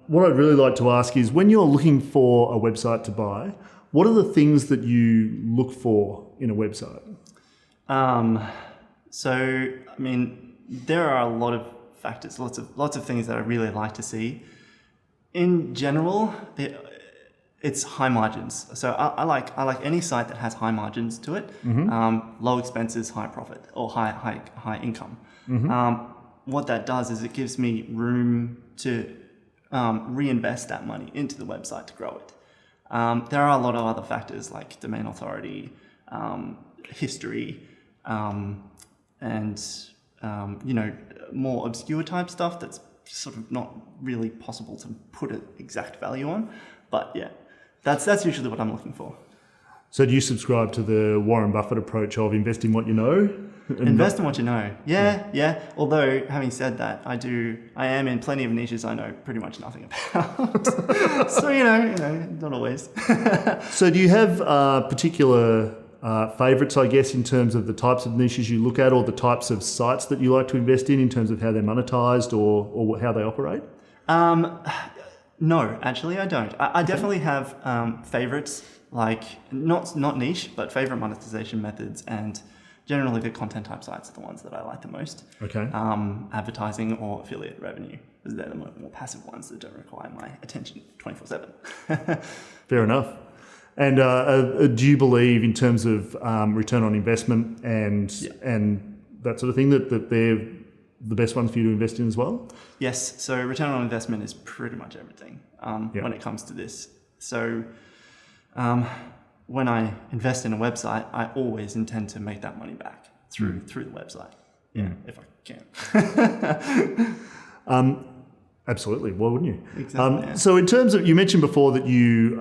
what I'd really like to ask is, when you're looking for a website to buy, what are the things that you look for in a website? There are a lot of factors, lots of things that I really like to see. In general, it's high margins. So I like any site that has high margins to it, low expenses, high profit, or high income. What that does is it gives me room to reinvest that money into the website to grow it. There are a lot of other factors like domain authority, history, and more obscure type stuff that's sort of not really possible to put an exact value on. But yeah, that's usually what I'm looking for. So do you subscribe to the Warren Buffett approach of invest in what you know? Invest in what you know. Yeah. Although, having said that, I am in plenty of niches I know pretty much nothing about. So, not always. So do you have particular favourites, I guess, in terms of the types of niches you look at, or the types of sites that you like to invest in terms of how they're monetized or how they operate? No, actually I don't. I definitely have favourites, like not niche, but favourite monetization methods, and generally the content type sites are the ones that I like the most. Okay. Advertising or affiliate revenue, because they're the more passive ones that don't require my attention 24/7. Fair enough. And do you believe, in terms of return on investment and that sort of thing, that they're the best ones for you to invest in as well? Yes. So return on investment is pretty much everything when it comes to this. So when I invest in a website, I always intend to make that money back through the website. Yeah, if I can. Absolutely. Why wouldn't you? Exactly. So in terms of, you mentioned before that you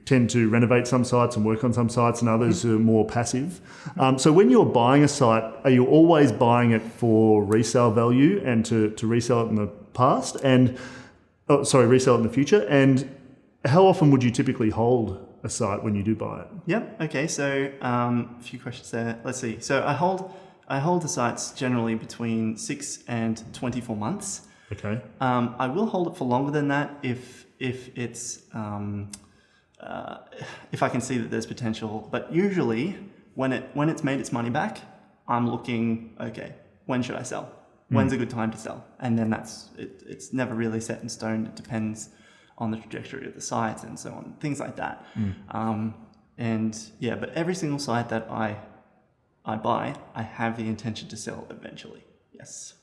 tend to renovate some sites and work on some sites, and others are more passive. So when you're buying a site, are you always buying it for resale value and to resell it in the past resell it in the future? And how often would you typically hold a site when you do buy it? Yep. Okay. So a few questions there. Let's see. So I hold the sites generally between 6 and 24 months. Okay. I will hold it for longer than that if it's if I can see that there's potential. But usually when it's made its money back, I'm looking, okay, when should I sell? When's a good time to sell? And then it's never really set in stone. It depends on the trajectory of the site and so on, things like that. But every single site that I buy, I have the intention to sell eventually. Yes.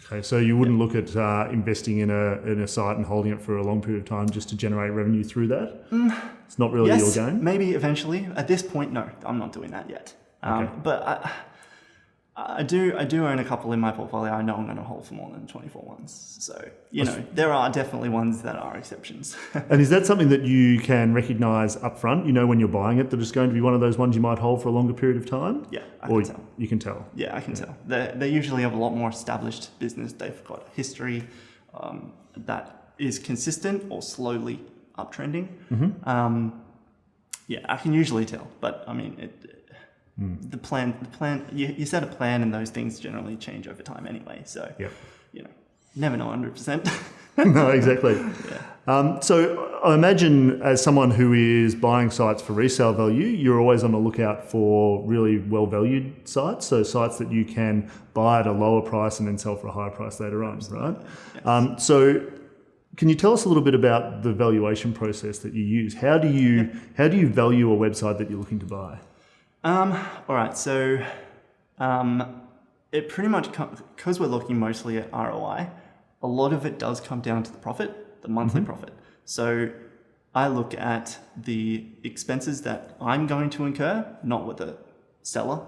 Okay, so you wouldn't look at investing in a site and holding it for a long period of time just to generate revenue through that? It's not really your game? Maybe eventually. At this point, no, I'm not doing that yet. Okay. But I do own a couple in my portfolio. I know I'm going to hold for more than 24 months. So, there are definitely ones that are exceptions. And is that something that you can recognise upfront? When you're buying it, that it's going to be one of those ones you might hold for a longer period of time? Yeah, I can tell. You can tell? Yeah, I can tell. They usually have a lot more established business. They've got a history that is consistent or slowly uptrending. I can usually tell. But, I mean, the plan. You set a plan, and those things generally change over time anyway. So, never know 100%. No, exactly. So I imagine, as someone who is buying sites for resale value, you're always on the lookout for really well-valued sites. So sites that you can buy at a lower price and then sell for a higher price later on, right? Yes. So can you tell us a little bit about the valuation process that you use? How do you value a website that you're looking to buy? All right. So it pretty much, because we're looking mostly at ROI, a lot of it does come down to the profit, the monthly profit. So I look at the expenses that I'm going to incur, not what the seller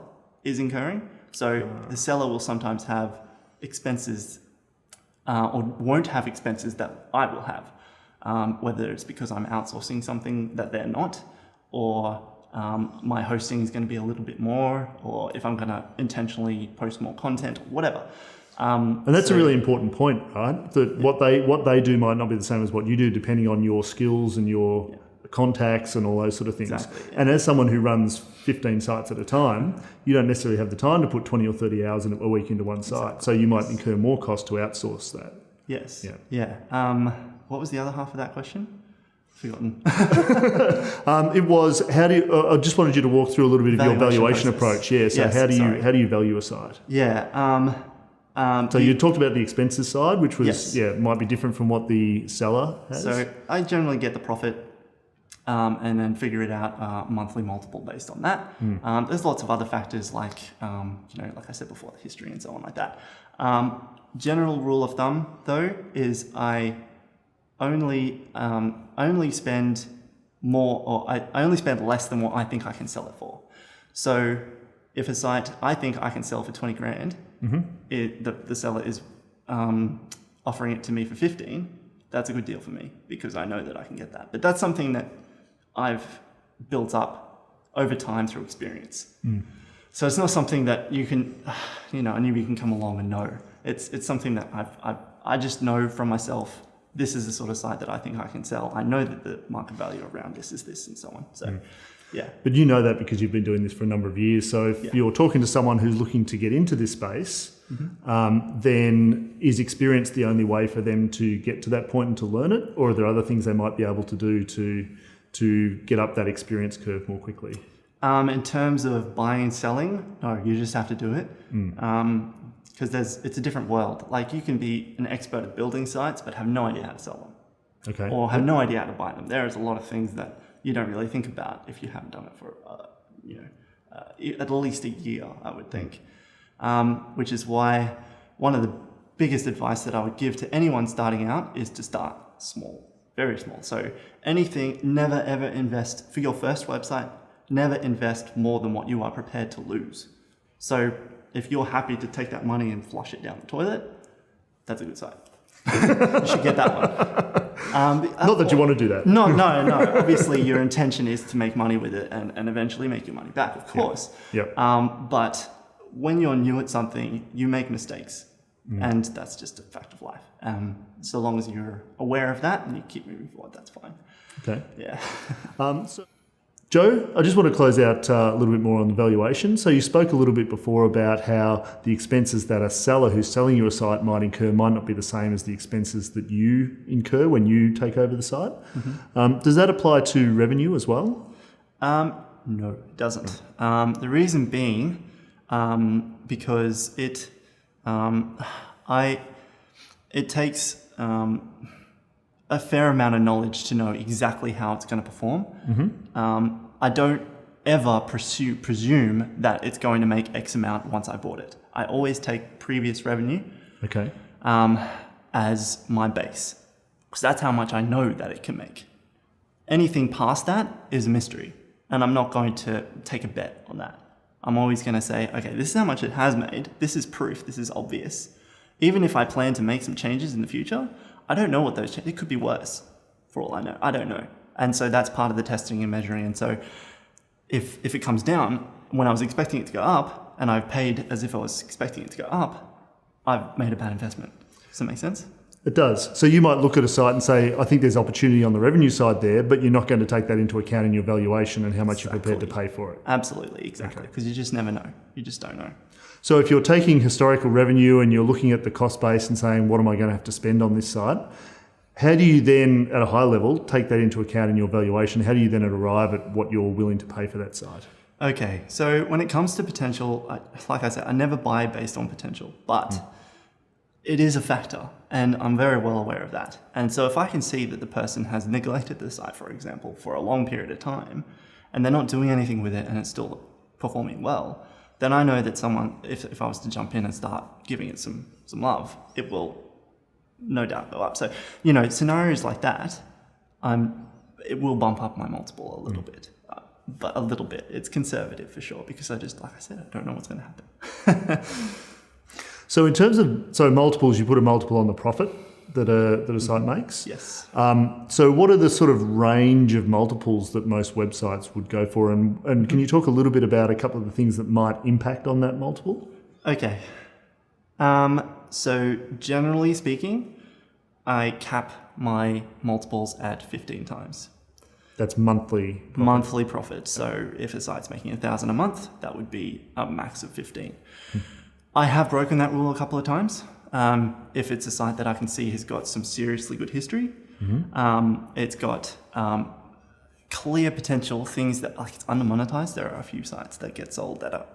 is incurring. So the seller will sometimes have expenses or won't have expenses that I will have, whether it's because I'm outsourcing something that they're not, or my hosting is going to be a little bit more, or if I'm going to intentionally post more content, or whatever. And that's a really important point, right? That what they do might not be the same as what you do, depending on your skills and your contacts and all those sort of things. Exactly, yeah. And as someone who runs 15 sites at a time, you don't necessarily have the time to put 20 or 30 hours a week into one site. Exactly. So you might incur more cost to outsource that. Yes. Yeah. Yeah. What was the other half of that question? Forgotten. It was how do you, I just wanted you to walk through a little bit of your valuation process. approach. Yeah. So Yes, how do you value a site? Yeah. So you talked about the expenses side, which was Yes. might be different from what the seller has. So I generally get the profit. And then figure it out monthly multiple based on that. There's lots of other factors like, like I said before, the history and so on like that. General rule of thumb though is I only spend more, or I only spend less than what I think I can sell it for. So if a site I think I can sell for 20 grand, the seller is offering it to me for 15, that's a good deal for me because I know that I can get that. But that's something that I've built up over time through experience. So it's not something that you can, a newbie can come along and know. It's something that I just know from myself, this is the sort of site that I think I can sell. I know that the market value around this is this and so on. So, yeah. But you know that because you've been doing this for a number of years. So if you're talking to someone who's looking to get into this space, then is experience the only way for them to get to that point and to learn it? Or are there other things they might be able to do to get up that experience curve more quickly? In terms of buying and selling, no, you just have to do it. Because it's a different world. Like you can be an expert at building sites, but have no idea how to sell them. Okay. Or have no idea how to buy them. There is a lot of things that you don't really think about if you haven't done it for, at least a year, I would think. Which is why one of the biggest advice that I would give to anyone starting out is to start small. Very small. So never ever invest, for your first website, never invest more than what you are prepared to lose. So if you're happy to take that money and flush it down the toilet, that's a good site. You should get that one. Not that you want to do that. No. Obviously, your intention is to make money with it and eventually make your money back, of course. Yep. But when you're new at something, you make mistakes. And that's just a fact of life. So long as you're aware of that and you keep moving forward, that's fine. Okay. Yeah. So, Joe, I just want to close out a little bit more on the valuation. So you spoke a little bit before about how the expenses that a seller who's selling you a site might incur might not be the same as the expenses that you incur when you take over the site. Does that apply to revenue as well? No, it doesn't. The reason being because it takes a fair amount of knowledge to know exactly how it's going to perform. I don't ever presume that it's going to make X amount once I bought it. I always take previous revenue as my base because that's how much I know that it can make. Anything past that is a mystery, and I'm not going to take a bet on that. I'm always going to say, okay, this is how much it has made. This is proof. This is obvious. Even if I plan to make some changes in the future, I don't know what those changes. It could be worse, for all I know. I don't know. And so that's part of the testing and measuring. And so if it comes down, when I was expecting it to go up, and I've paid as if I was expecting it to go up, I've made a bad investment. Does that make sense? It does. So you might look at a site and say, I think there's opportunity on the revenue side there, but you're not going to take that into account in your valuation and how much you're prepared to pay for it. Absolutely, exactly. Because you just never know. You just don't know. So if you're taking historical revenue and you're looking at the cost base and saying, what am I going to have to spend on this site? How do you then, at a high level, take that into account in your valuation? How do you then arrive at what you're willing to pay for that site? Okay, so when it comes to potential, like I said, I never buy based on potential, but it is a factor, and I'm very well aware of that. And so if I can see that the person has neglected the site, for example, for a long period of time, and they're not doing anything with it and it's still performing well, then I know that someone, if I was to jump in and start giving it some love, it will no doubt go up. So, scenarios like that, it will bump up my multiple a little bit. But a little bit. It's conservative for sure, because like I said, I don't know what's going to happen. So in terms of multiples, you put a multiple on the profit that a site makes. Yes. So what are the sort of range of multiples that most websites would go for? And can you talk a little bit about a couple of the things that might impact on that multiple? Okay. So generally speaking, I cap my multiples at 15 times. That's monthly profit. Monthly profit. So if a site's making $1,000 a month, that would be a max of 15. I have broken that rule a couple of times. If it's a site that I can see has got some seriously good history, it's got clear potential, things that like it's under-monetized. There are a few sites that get sold that are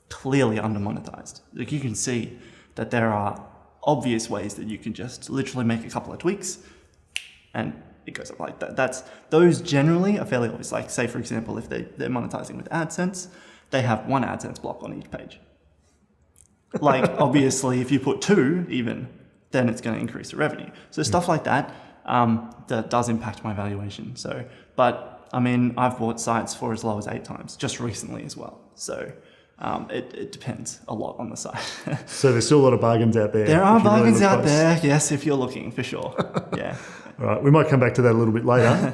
clearly under-monetized. Like you can see that there are obvious ways that you can just literally make a couple of tweaks and it goes up like that. Those generally are fairly obvious. Like say, for example, if they're monetizing with AdSense, they have one AdSense block on each page. Like obviously if you put 2 even, then it's going to increase the revenue. So stuff like that, that does impact my valuation. So, but I mean, I've bought sites for as low as 8 times just recently as well. So it depends a lot on the site. So there's still a lot of bargains out there. There are if you really bargains look out close. there, yes, if you're looking, for sure. Yeah. All right, we might come back to that a little bit later.